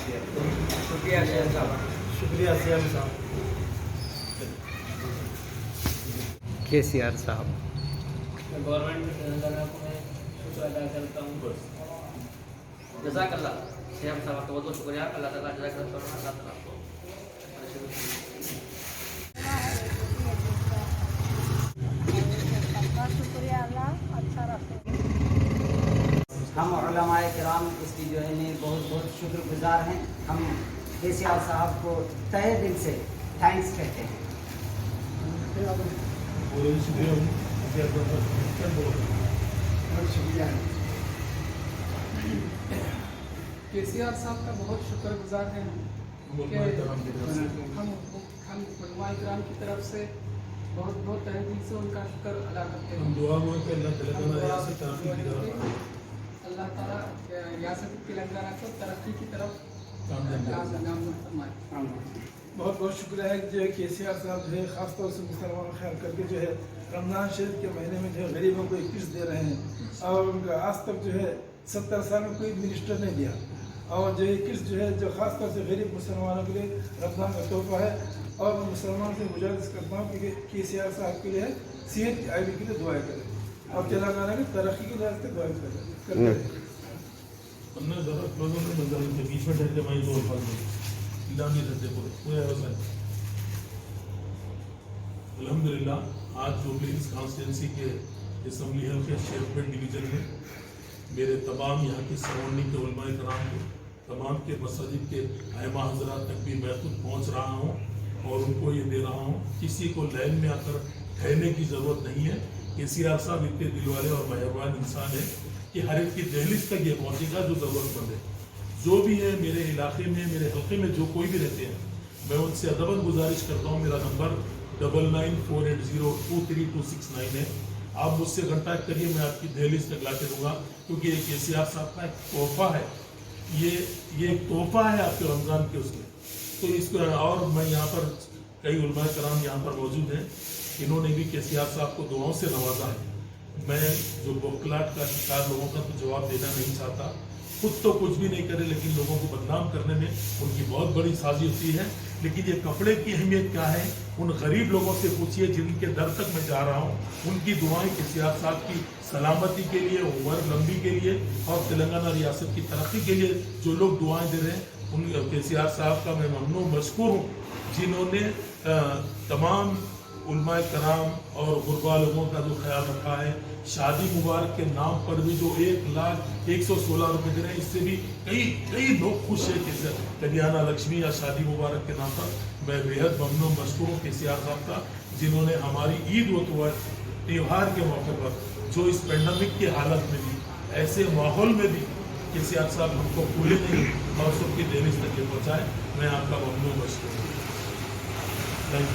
شکریہ شیخ صاحب. شکریہ سیام صاحب. KCR صاحب. گورنمنٹ تلنگانہ کو میں شکر ادا کرتا ہوں. جزاک اللہ. شیخ صاحب کا بہت بہت شکریہ. اللہ تعالیٰ جزاک اللہ خیر. اللہ تعالیٰ آپ کو شکریہ اللہ اچھا رکھے. ہم علماء کرام اس کی جو ہے بہت بہت شکر گزار ہیں. ہم KCR صاحب کو تہہ دل سے تھینکس کہتے ہیں. KCR صاحب کا بہت شکر گزار ہیں کہ ہم علماء کرام کی طرف سے بہت بہت تہہ دل سے ان کا شکر ادا کرتے ہیں. اللہ تعالیٰ ریاست تلنگانہ کو ترقی کی طرف نام فرمائے. بہت بہت شکریہ ہے جو ہے KCR صاحب جو ہے خاص طور سے مسلمانوں کا خیال کر کے جو ہے رمضان شریف کے مہینے میں جو ہے غریبوں کو 21 دے رہے ہیں. اور ان کا آج تک جو ہے 70 سال میں کوئی منسٹر نہیں دیا. اور جو 21 جو ہے جو خاص طور سے غریب مسلمانوں کے لیے رمضان کا تحفہ ہے. اور میں مسلمان سے گزارش کرتا ہوں کہ KCR صاحب کے لیے صحت آئی کے لیے دعائیں کریں اور تلنگانہ کی ترقی کے لیے دعائیں کریں. الحمدللہ آج جوبلی ہلز کانسٹیٹنسی کے اسمبلی حلقے شیرپیٹ ڈویژن میں میرے تمام یہاں کی سراؤنڈنگ کے علماء کرام کو تمام کے مساجد کے ائمہ حضرات تک بھی میں خود پہنچ رہا ہوں اور ان کو یہ دے رہا ہوں. کسی کو لائن میں آ کر ٹھہرنے کی ضرورت نہیں ہے. KCR صاحب اتنے دل والے اور مہربان انسان ہیں کہ ہر ایک کی دہلیز تک یہ پہنچے گا جو ضرورت مند ہے. جو بھی ہے میرے علاقے میں میرے حلقے میں جو کوئی بھی رہتے ہیں میں ان سے ادباً گزارش کرتا ہوں. میرا نمبر 9948023269 ہے. آپ مجھ سے کانٹیکٹ کریے. میں آپ کی دہلیز تک لا کے دوں گا کیونکہ یہ KCR صاحب کا ایک تحفہ ہے. یہ ایک تحفہ ہے آپ کے رمضان کے اس میں. تو اس کو اور میں یہاں پر کئی علماء کرام یہاں پر موجود ہیں. انہوں نے بھی KCR صاحب کو دعاؤں سے نوازا ہے. میں جو بوکلاٹ کا شکار لوگوں کا تو جواب دینا نہیں چاہتا. خود تو کچھ بھی نہیں کرے لیکن لوگوں کو بدنام کرنے میں ان کی بہت بڑی سازی ہوتی ہے. لیکن یہ کپڑے کی اہمیت کیا ہے ان غریب لوگوں سے پوچھیے جن کے در تک میں جا رہا ہوں. ان کی دعائیں KCR صاحب کی سلامتی کے لیے عمر لمبی کے لیے اور تلنگانہ ریاست کی ترقی کے لیے جو لوگ دعائیں دے رہے ہیں ان KCR صاحب کا میں ممنون مشکور ہوں جنہوں نے تمام علماء کرام اور غربا لوگوں کا جو خیال رکھا ہے. شادی مبارک کے نام پر بھی جو 1,01,16 روپے دے رہے ہیں اس سے بھی کئی لوگ خوش ہیں کہ کلیانہ لکشمی یا شادی مبارک کے نام پر. میں بےحد ممنون مشکور ہوں KCR صاحب کا جنہوں نے ہماری عید و تہوار کے موقع پر جو اس پینڈیمک کی حالت میں بھی ایسے ماحول میں بھی KCR صاحب ہم کو بھولے نہیں اور سب کی دہلیز تک یہ پہنچائے. میں آپ کا ممنون مشکور ہوں. Thank you.